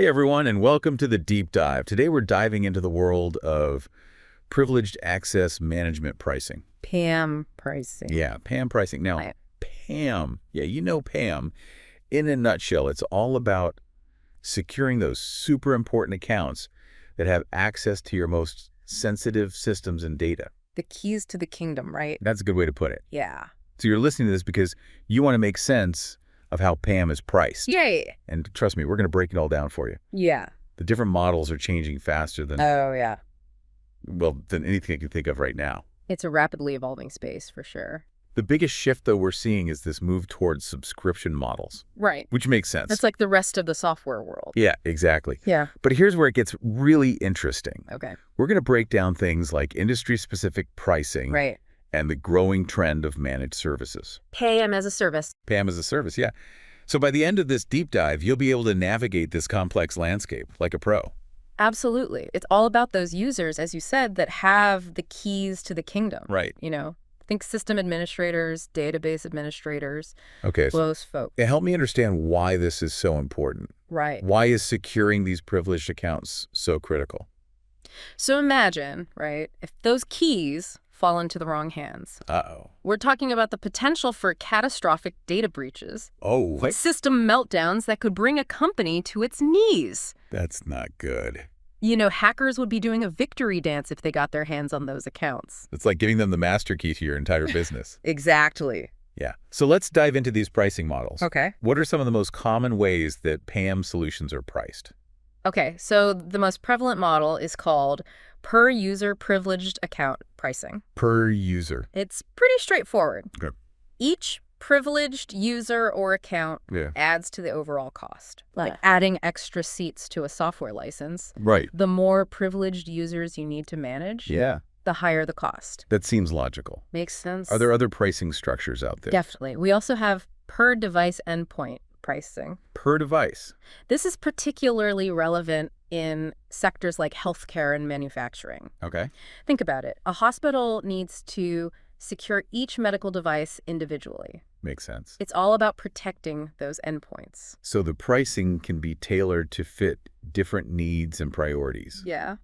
Hey everyone, and welcome to the Deep Dive. Today we're diving into the world of privileged access management pricing. PAM pricing. Yeah, PAM pricing. Now, Right. PAM, PAM, in a nutshell, it's all about securing those super important accounts that have access to your most sensitive systems and data. The keys to the kingdom, right? That's a good way to put it. Yeah. So you're listening to this because you want to make sense of how PAM is priced. Yay. And trust me, we're going to break it all down for you. Yeah. The different models are changing faster than, Oh, yeah. than anything I can think of right now. It's a rapidly evolving space for sure. The biggest shift, though, we're seeing is this move towards subscription models, Right. which makes sense. That's like the rest of the software world. Yeah, exactly. Yeah. But here's where it gets really interesting. Okay. We're going to break down things like industry-specific pricing Right. and the growing trend of managed services. PAM as a service. PAM as a service, yeah. So by the end of this deep dive, you'll be able to navigate this complex landscape like a pro. Absolutely. It's all about those users, as you said, that have the keys to the kingdom. Right. Think system administrators, database administrators, Okay. So those folks. help me understand why this is so important. Right. Why is securing these privileged accounts so critical? So imagine, right, if those keys fall into the wrong hands. Uh-oh. We're talking about the potential for catastrophic data breaches, Oh, system meltdowns that could bring a company to its knees. that's not good. Hackers would be doing a victory dance if they got their hands on those accounts. It's like giving them the master key to your entire business. Exactly. Yeah. So let's dive into these pricing models. Okay. What are some of the most common ways that PAM solutions are priced? Okay, so the most prevalent model is called per user privileged account pricing. Per user. It's pretty straightforward. Okay. Each privileged user or account Yeah. adds to the overall cost. Like adding extra seats to a software license. Right. The more privileged users you need to manage, Yeah. the higher the cost. That seems logical. Makes sense? Are there other pricing structures out there? Definitely. We also have per device endpoint pricing. Per device. This is particularly relevant in sectors like healthcare and manufacturing. Okay. Think about it. A hospital needs to secure each medical device individually. Makes sense. It's all about protecting those endpoints. So the pricing can be tailored to fit different needs and priorities. Yeah.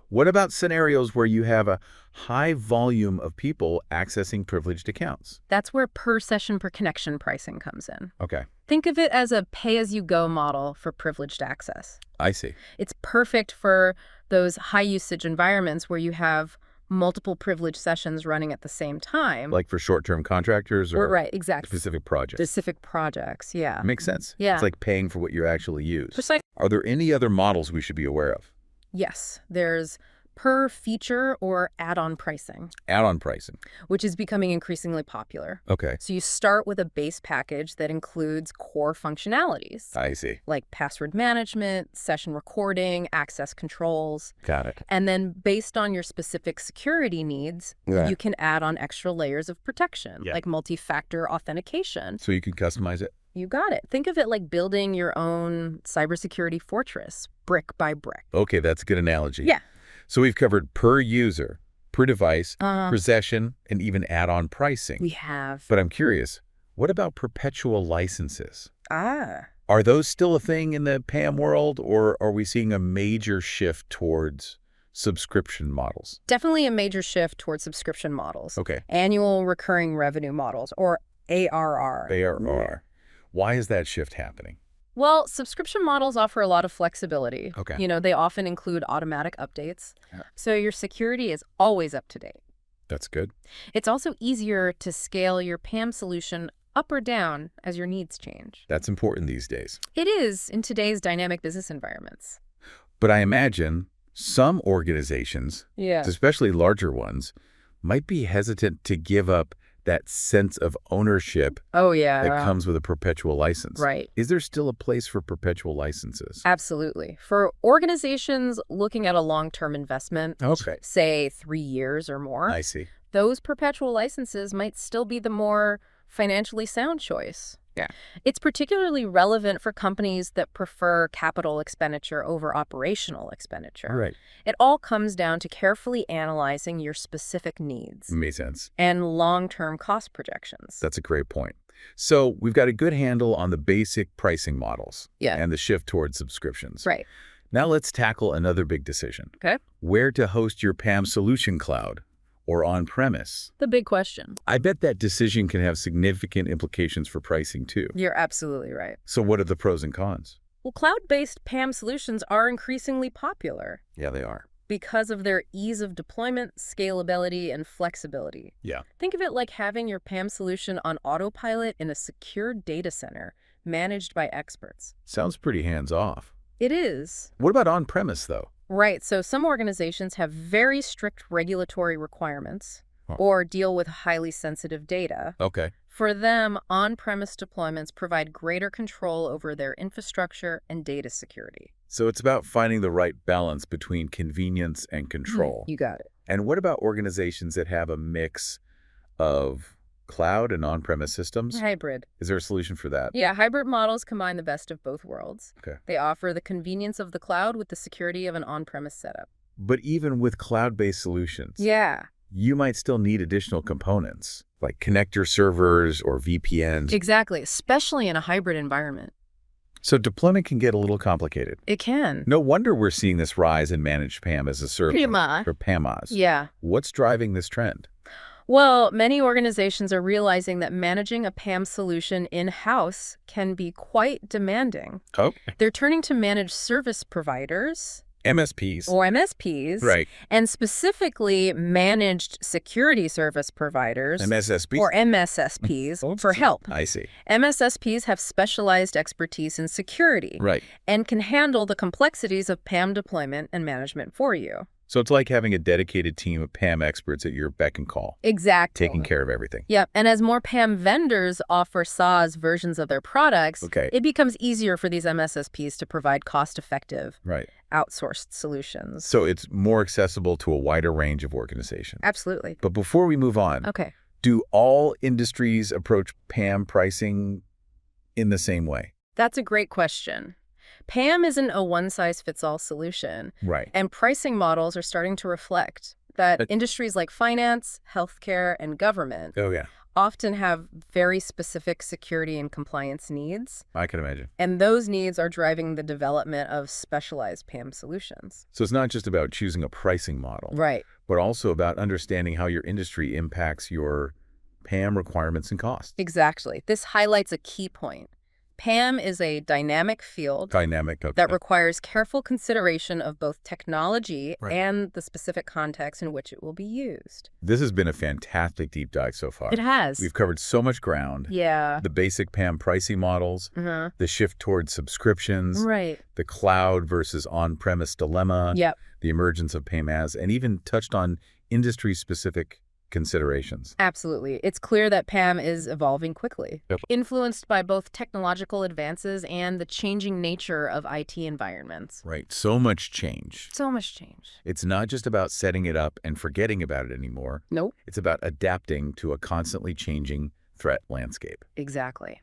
What about scenarios where you have a high volume of people accessing privileged accounts? That's where per session per connection pricing comes in. Okay. Think of it as a pay-as-you-go model for privileged access. I see. It's perfect for those high-usage environments where you have multiple privileged sessions running at the same time. Like for short-term contractors or Right, exactly. specific projects? Specific projects, yeah. Makes sense. Yeah. It's like paying for what you actually use. Precisely. Are there any other models we should be aware of? Yes, there's per feature or add-on pricing, Add-on pricing. which is becoming increasingly popular. Okay. So you start with a base package that includes core functionalities, I see. like password management, session recording, access controls. Got it. And then based on your specific security needs, Yeah. you can add on extra layers of protection, Yeah. like multi-factor authentication. So you can customize it? You got it. Think of it like building your own cybersecurity fortress, brick by brick. Okay, that's a good analogy. Yeah. So we've covered per user, per device, Uh, per session, and even add-on pricing. we have. But I'm curious, what about perpetual licenses? Ah. Are those still a thing in the PAM world, or are we seeing a major shift towards subscription models? Definitely a major shift towards subscription models. Okay. Annual recurring revenue models, or ARR. ARR. Why is that shift happening? Well, subscription models offer a lot of flexibility. Okay. They often include automatic updates. Yeah. So your security is always up to date. That's good. It's also easier to scale your PAM solution up or down as your needs change. That's important these days. It is in today's dynamic business environments. But I imagine some organizations, Yeah. especially larger ones, might be hesitant to give up that sense of ownership Oh, yeah. that comes with a perpetual license. Right. Is there still a place for perpetual licenses? Absolutely. For organizations looking at a long-term investment, Okay. say 3 years or more, I see. those perpetual licenses might still be the more financially sound choice. Yeah. It's particularly relevant for companies that prefer capital expenditure over operational expenditure. Right. It all comes down to carefully analyzing your specific needs Makes sense. and long-term cost projections. That's a great point. So we've got a good handle on the basic pricing models Yeah. and the shift towards subscriptions. Right. Now let's tackle another big decision. Okay. Where to host your PAM solution cloud or on-premise. The big question. I bet that decision can have significant implications for pricing too. You're absolutely right. So what are the pros and cons? Well, cloud-based PAM solutions are increasingly popular Yeah, they are. because of their ease of deployment, scalability, and flexibility. Yeah. Think of it like having your PAM solution on autopilot in a secure data center managed by experts. Sounds pretty hands-off. It is. What about on-premise, though? Right, so some organizations have very strict regulatory requirements Huh. or deal with highly sensitive data. Okay. For them, on-premise deployments provide greater control over their infrastructure and data security. So it's about finding the right balance between convenience and control. You got it. And what about organizations that have a mix of cloud and on-premise systems? Hybrid. Is there a solution for that? Yeah, hybrid models combine the best of both worlds. Okay. They offer the convenience of the cloud with the security of an on-premise setup. But even with cloud-based solutions, Yeah. you might still need additional components, like connector servers or VPNs. Exactly, especially in a hybrid environment. So deployment can get a little complicated. It can. No wonder we're seeing this rise in managed PAM as a service, PAMA. or PAMAs. Yeah. What's driving this trend? Well, many organizations are realizing that managing a PAM solution in-house can be quite demanding. Oh, They're turning to managed service providers, MSPs. or MSPs, Right. and specifically managed security service providers, MSSPs. or MSSPs, for help. I see. MSSPs have specialized expertise in security Right. and can handle the complexities of PAM deployment and management for you. So it's like having a dedicated team of PAM experts at your beck and call, Exactly. taking care of everything. Yep, and as more PAM vendors offer SaaS versions of their products, Okay. it becomes easier for these MSSPs to provide cost-effective, Right. outsourced solutions. So it's more accessible to a wider range of organizations. Absolutely. But before we move on, Okay. do all industries approach PAM pricing in the same way? That's a great question. PAM isn't a one-size-fits-all solution, Right. and pricing models are starting to reflect that industries like finance, healthcare, and government Oh, yeah. often have very specific security and compliance needs, I can imagine. and those needs are driving the development of specialized PAM solutions. So it's not just about choosing a pricing model, Right. but also about understanding how your industry impacts your PAM requirements and costs. Exactly. This highlights a key point. PAM is a dynamic field Dynamic. Okay. that requires careful consideration of both technology Right. and the specific context in which it will be used. This has been a fantastic deep dive so far. It has. We've covered so much ground. Yeah. The basic PAM pricing models, Uh-huh. the shift towards subscriptions, Right. the cloud versus on-premise dilemma, Yep. the emergence of PAMAs, and even touched on industry-specific considerations. Absolutely. It's clear that PAM is evolving quickly, Yep. influenced by both technological advances and the changing nature of IT environments. Right. So much change. So much change. It's not just about setting it up and forgetting about it anymore. Nope. It's about adapting to a constantly changing threat landscape. Exactly.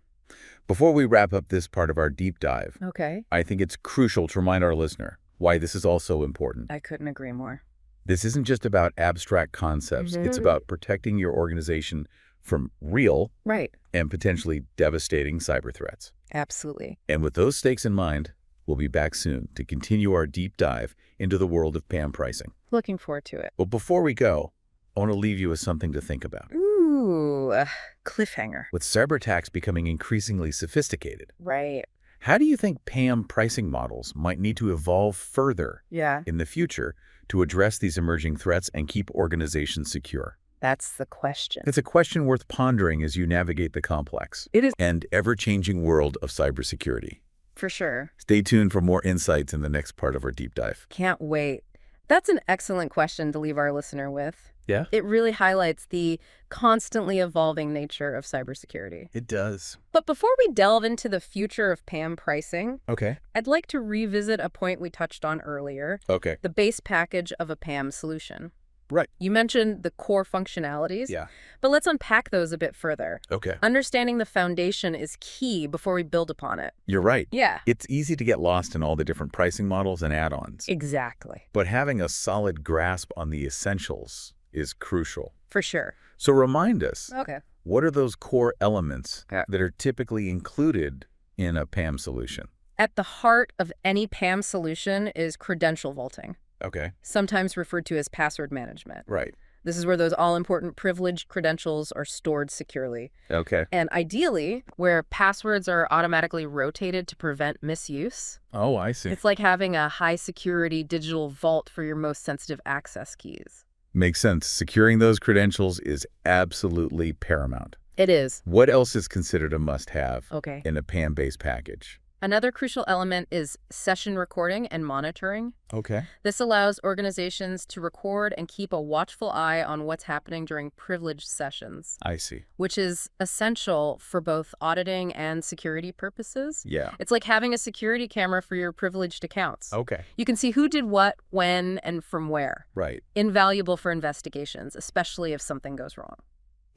Before we wrap up this part of our deep dive, Okay. I think it's crucial to remind our listener why this is all so important. I couldn't agree more. This isn't just about abstract concepts. It's Mhm. about protecting your organization from real Right. and potentially devastating cyber threats. Absolutely. And with those stakes in mind, we'll be back soon to continue our deep dive into the world of PAM pricing. Looking forward to it. But before we go, I want to leave you with something to think about. Ooh, cliffhanger. With cyber attacks becoming increasingly sophisticated, Right. how do you think PAM pricing models might need to evolve further Yeah. in the future to address these emerging threats and keep organizations secure? That's the question. It's a question worth pondering as you navigate the complex It is. and ever-changing world of cybersecurity. For sure. Stay tuned for more insights in the next part of our deep dive. Can't wait. That's an excellent question to leave our listener with. Yeah? It really highlights the constantly evolving nature of cybersecurity. It does. But before we delve into the future of PAM pricing, Okay. I'd like to revisit a point we touched on earlier, Okay. the base package of a PAM solution. Right. You mentioned the core functionalities, Yeah. but let's unpack those a bit further. Okay. Understanding the foundation is key before we build upon it. You're right. Yeah. It's easy to get lost in all the different pricing models and add-ons. Exactly. But having a solid grasp on the essentials is crucial. For sure. So remind us, Okay. What are those core elements Yeah. that are typically included in a PAM solution? At the heart of any PAM solution is credential vaulting, Okay. sometimes referred to as password management. Right. This is where those all-important privileged credentials are stored securely. Okay. And ideally, where passwords are automatically rotated to prevent misuse. Oh, I see. It's like having a high-security digital vault for your most sensitive access keys. Makes sense. Securing those credentials is absolutely paramount. It is. What else is considered a must-have Okay. in a PAM-based package? Another crucial element is session recording and monitoring. Okay. This allows organizations to record and keep a watchful eye on what's happening during privileged sessions, I see. which is essential for both auditing and security purposes. Yeah. It's like having a security camera for your privileged accounts. Okay. You can see who did what, when, and from where. Right. Invaluable for investigations, especially if something goes wrong.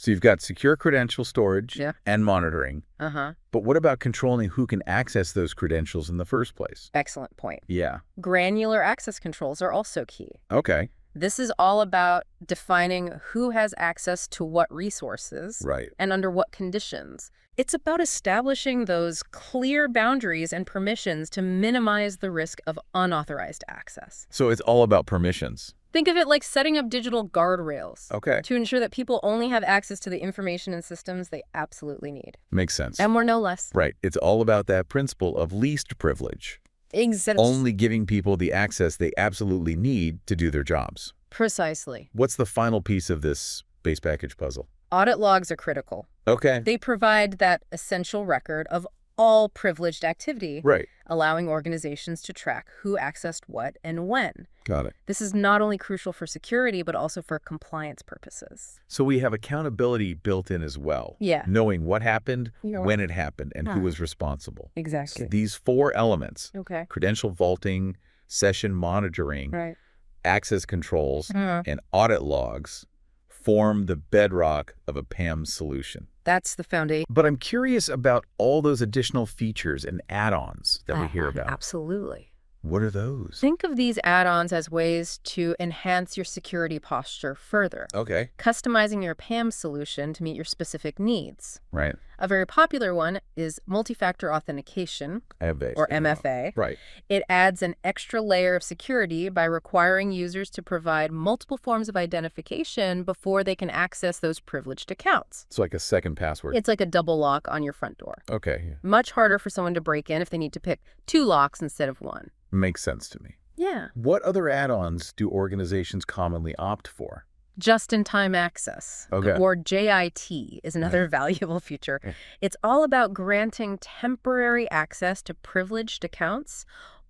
So you've got secure credential storage Yeah. and monitoring. Uh-huh. But what about controlling who can access those credentials in the first place? Excellent point. Yeah. Granular access controls are also key. Okay. This is all about defining who has access to what resources Right. and under what conditions. It's about establishing those clear boundaries and permissions to minimize the risk of unauthorized access. So it's all about permissions. Think of it like setting up digital guardrails Okay. to ensure that people only have access to the information and systems they absolutely need. Makes sense. And we're no less. Right. It's all about that principle of least privilege. Exactly. Only giving people the access they absolutely need to do their jobs. Precisely. What's the final piece of this base package puzzle? Audit logs are critical. Okay. They provide that essential record of all privileged activity, Right. allowing organizations to track who accessed what and when. Got it. This is not only crucial for security, but also for compliance purposes. So we have accountability built in as well. Yeah. Knowing what happened, Yeah. when it happened, and who Huh. was responsible. So Exactly. these four elements, Okay. credential vaulting, session monitoring, Right. access controls, Uh, and audit logs, form the bedrock of a PAM solution. That's the foundation. But I'm curious about all those additional features and add-ons that we hear about. Absolutely. What are those? Think of these add-ons as ways to enhance your security posture further, Okay. customizing your PAM solution to meet your specific needs. Right. A very popular one is multi-factor authentication, or MFA. Right. It adds an extra layer of security by requiring users to provide multiple forms of identification before they can access those privileged accounts. It's like a second password. It's like a double lock on your front door. Okay. Much harder for someone to break in if they need to pick 2 locks instead of 1. Makes sense to me. Yeah. What other add-ons do organizations commonly opt for? Just-in-time access, Okay. or JIT, is another valuable feature. It's all about granting temporary access to privileged accounts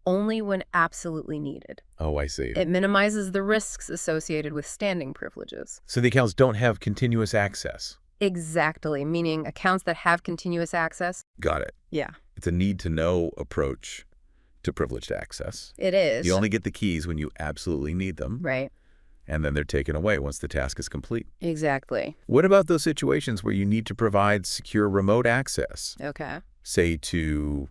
only when absolutely needed. Oh, I see. It minimizes the risks associated with standing privileges. So the accounts don't have continuous access. Exactly, meaning accounts that have continuous access. Got it. Yeah, It's a need-to-know approach to privileged access. it is. You only get the keys when you absolutely need them, Right, and then they're taken away once the task is complete. exactly. What about those situations where you need to provide secure remote access, Okay, say to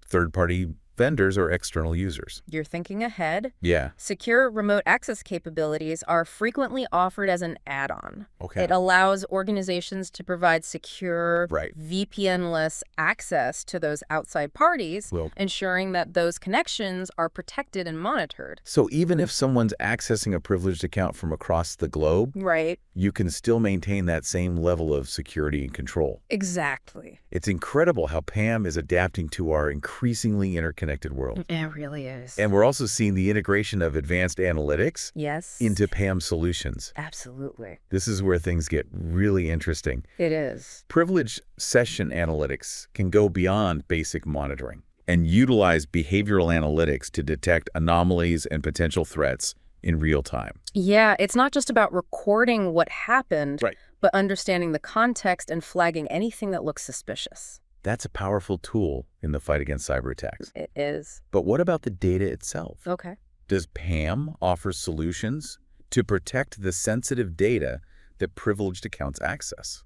third-party vendors or external users? you're thinking ahead. Yeah. Secure remote access capabilities are frequently offered as an add-on. Okay. It allows organizations to provide secure, Right. VPN-less access to those outside parties, Well, ensuring that those connections are protected and monitored. so even if someone's accessing a privileged account from across the globe, Right. you can still maintain that same level of security and control. Exactly. It's incredible how PAM is adapting to our increasingly interconnected world. It really is. And we're also seeing the integration of advanced analytics Yes. into PAM solutions. Absolutely. This is where things get really interesting. It is. Privileged session analytics can go beyond basic monitoring and utilize behavioral analytics to detect anomalies and potential threats in real time. Yeah, it's not just about recording what happened, Right. but understanding the context and flagging anything that looks suspicious. That's a powerful tool in the fight against cyber attacks. It is. But what about the data itself? Okay. Does PAM offer solutions to protect the sensitive data that privileged accounts access?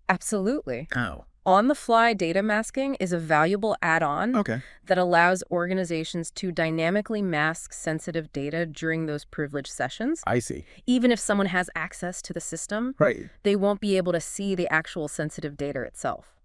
Absolutely. Oh. On-the-fly data masking is a valuable add-on Okay. that allows organizations to dynamically mask sensitive data during those privileged sessions. I see. Even if someone has access to the system, Right. they won't be able to see the actual sensitive data itself.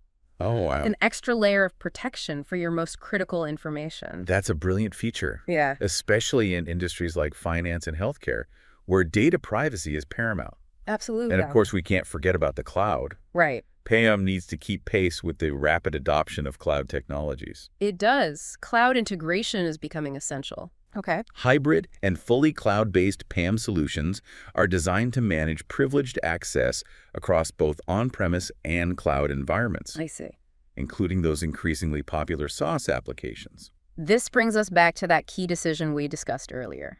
Oh, wow. An extra layer of protection for your most critical information. That's a brilliant feature, Yeah, especially in industries like finance and healthcare, where data privacy is paramount. absolutely. And of course, we can't forget about the cloud. Right. PAM needs to keep pace with the rapid adoption of cloud technologies. It does. Cloud integration is becoming essential. Okay. Hybrid and fully cloud-based PAM solutions are designed to manage privileged access across both on-premise and cloud environments, I see. including those increasingly popular SaaS applications. This brings us back to that key decision we discussed earlier.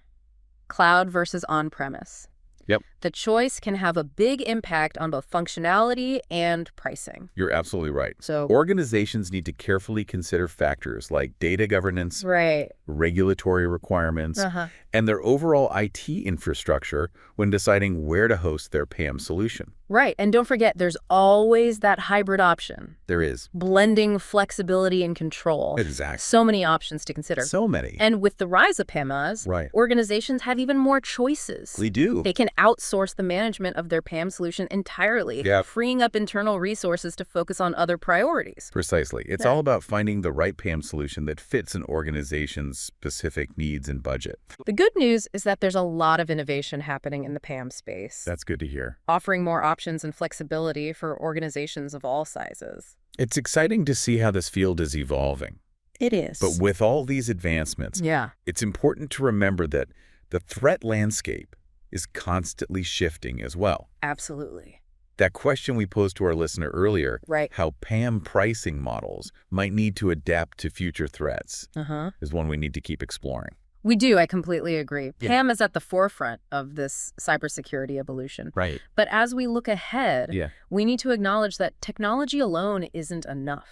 Cloud versus on-premise. Yep. The choice can have a big impact on both functionality and pricing. You're absolutely right. So, Organizations need to carefully consider factors like data governance, right. regulatory requirements, Uh-huh. and their overall IT infrastructure when deciding where to host their PAM solution. Right. And don't forget, there's always that hybrid option. There is. Blending flexibility and control. Exactly. So many options to consider. So many. And with the rise of PAMAs, Right. organizations have even more choices. They do. They can outsource the management of their PAM solution entirely, Yep. freeing up internal resources to focus on other priorities. Precisely. It's all about finding the right PAM solution that fits an organization's specific needs and budget. The good news is that there's a lot of innovation happening in the PAM space, That's good to hear. offering more options and flexibility for organizations of all sizes. It's exciting to see how this field is evolving. It is. But with all these advancements, Yeah. it's important to remember that the threat landscape is constantly shifting as well. Absolutely. That question we posed to our listener earlier, Right. how PAM pricing models might need to adapt to future threats, Uh-huh. is one we need to keep exploring. We do. I completely agree. Yeah. PAM is at the forefront of this cybersecurity evolution. Right. But as we look ahead, Yeah. we need to acknowledge that technology alone isn't enough.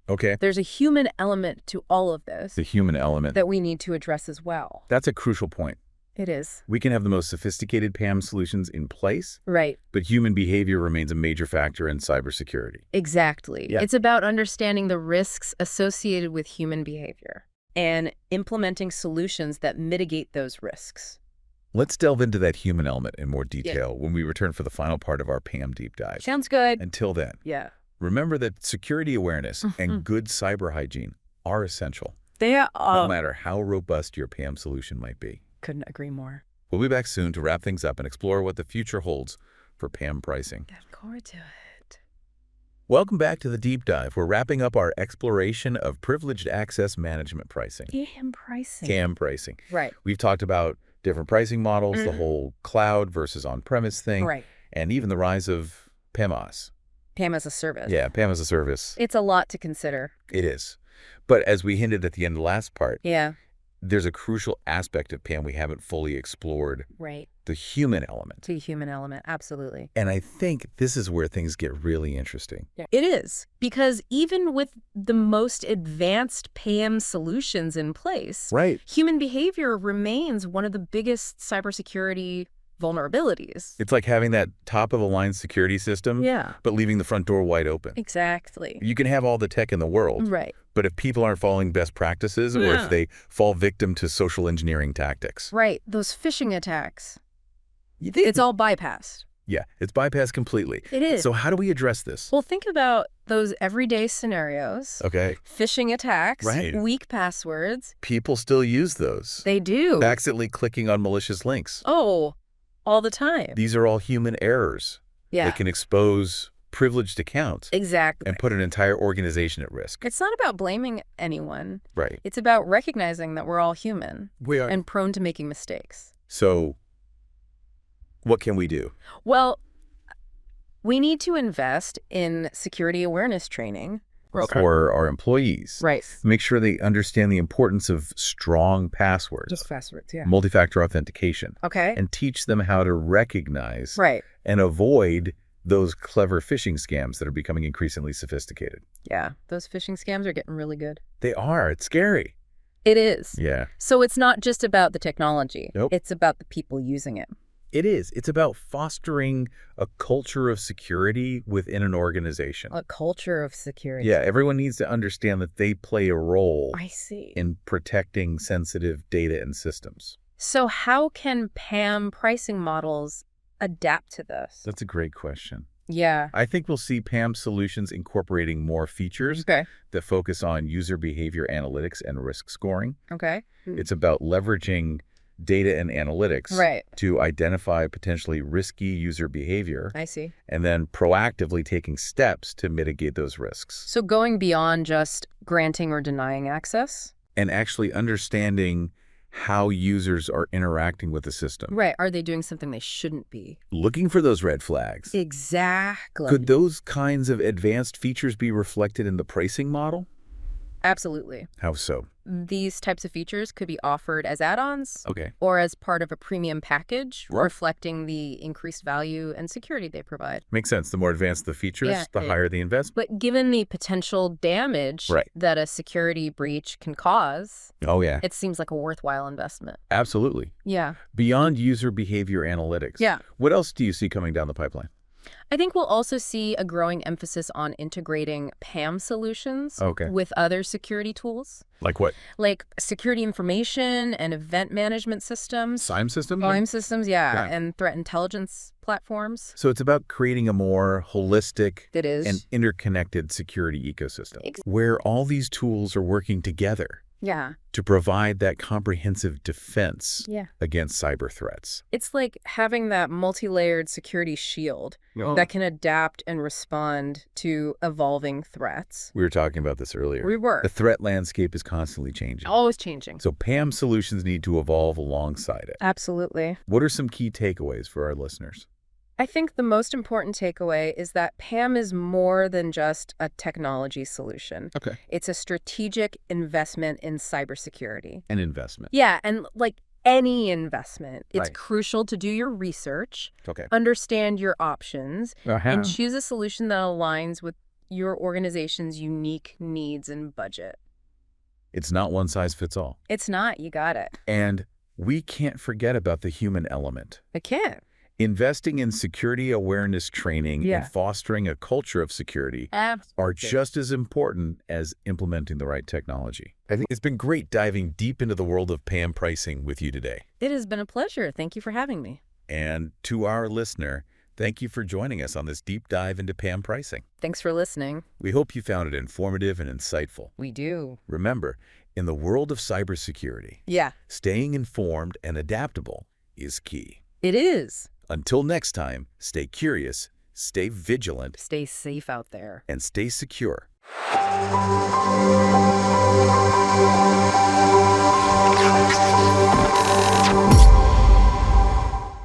Okay. There's a human element to all of this The human element. that we need to address as well. That's a crucial point. It is. We can have the most sophisticated PAM solutions in place, Right. but human behavior remains a major factor in cybersecurity. Exactly. Yeah. It's about understanding the risks associated with human behavior and implementing solutions that mitigate those risks. Let's delve into that human element in more detail when we return for the final part of our PAM deep dive. Sounds good. Until then, Yeah. remember that security awareness and good cyber hygiene are essential, They no are. matter how robust your PAM solution might be. Couldn't agree more. We'll be back soon to wrap things up and explore what the future holds for PAM pricing. Look forward to it. Welcome back to the deep dive. We're wrapping up our exploration of privileged access management pricing, PAM pricing. PAM pricing. Right. We've talked about different pricing models, the whole cloud versus on-premise thing, Right. and even the rise of PAMAS. PAM as a service. Yeah, PAM as a service. It's a lot to consider. It is. But as we hinted at the end of the last part, Yeah. there's a crucial aspect of PAM we haven't fully explored, Right. the human element. The human element. Absolutely. And I think this is where things get really interesting. It is. Because even with the most advanced PAM solutions in place, Right. human behavior remains one of the biggest cybersecurity vulnerabilities. It's like having that top-of-the-line security system, Yeah. but leaving the front door wide open. Exactly. You can have all the tech in the world, Right. but if people aren't following best practices or Yeah. if they fall victim to social engineering tactics, Right. Those phishing attacks. you think, It's all bypassed. yeah, it's bypassed completely. It is. So how do we address this? Well, think about those everyday scenarios. Okay. Phishing attacks, Right. weak passwords. People still use those. They do. Accidentally clicking on malicious links. Oh, all the time. These are all human errors Yeah, that can expose privileged accounts exactly. and put an entire organization at risk. It's not about blaming anyone. Right. It's about recognizing that we're all human We are. and prone to making mistakes. So what can we do? Well, we need to invest in security awareness training. For our employees. Right. Make sure they understand the importance of strong passwords, Just passwords, yeah. multi-factor authentication, Okay. and teach them how to recognize Right. and avoid those clever phishing scams that are becoming increasingly sophisticated. Yeah. Those phishing scams are getting really good. They are. It's scary. It is. Yeah. So it's not just about the technology. Nope. It's about the people using it. It is. It's about fostering a culture of security within an organization. A culture of security. Yeah, everyone needs to understand that they play a role I see. in protecting sensitive data and systems. So how can PAM pricing models adapt to this? That's a great question. Yeah. I think we'll see PAM solutions incorporating more features Okay. that focus on user behavior analytics and risk scoring. Okay. It's about leveraging data and analytics Right. to identify potentially risky user behavior I see. and then proactively taking steps to mitigate those risks. So going beyond just granting or denying access? And actually understanding how users are interacting with the system. Right. Are they doing something they shouldn't be? Looking for those red flags. Exactly. Could those kinds of advanced features be reflected in the pricing model? Absolutely. How so? These types of features could be offered as add-ons Okay. or as part of a premium package, Right. reflecting the increased value and security they provide. Makes sense. The more advanced the features, Yeah, the higher the investment. But given the potential damage Right. that a security breach can cause, Oh, yeah. it seems like a worthwhile investment. Absolutely. Yeah. Beyond user behavior analytics. Yeah. What else do you see coming down the pipeline? I think we'll also see a growing emphasis on integrating PAM solutions Okay. with other security tools, Like what? like security information and event management systems. SIEM systems? SIEM systems, yeah, Yeah. and threat intelligence platforms. So it's about creating a more holistic It is. and interconnected security ecosystem Ex- where all these tools are working together Yeah. to provide that comprehensive defense Yeah. against cyber threats. It's like having that multi-layered security shield that can adapt and respond to evolving threats. We were talking about this earlier. We were. The threat landscape is constantly changing. Always changing. So PAM solutions need to evolve alongside it. Absolutely. What are some key takeaways for our listeners? I think the most important takeaway is that PAM is more than just a technology solution. Okay. It's a strategic investment in cybersecurity. An investment. Yeah, and like any investment, it's Right. crucial to do your research, Okay. understand your options, Uh-huh. and choose a solution that aligns with your organization's unique needs and budget. It's not one size fits all. It's not, you got it. And we can't forget about the human element. I can't. Investing in security awareness training Yeah. and fostering a culture of security are just as important as implementing the right technology. I think it's been great diving deep into the world of PAM pricing with you today. It has been a pleasure. Thank you for having me. And to our listener, thank you for joining us on this deep dive into PAM pricing. Thanks for listening. We hope you found it informative and insightful. We do. Remember, in the world of cybersecurity, Yeah, staying informed and adaptable is key. it is. Until next time, stay curious, stay vigilant, Stay safe out there. and stay secure.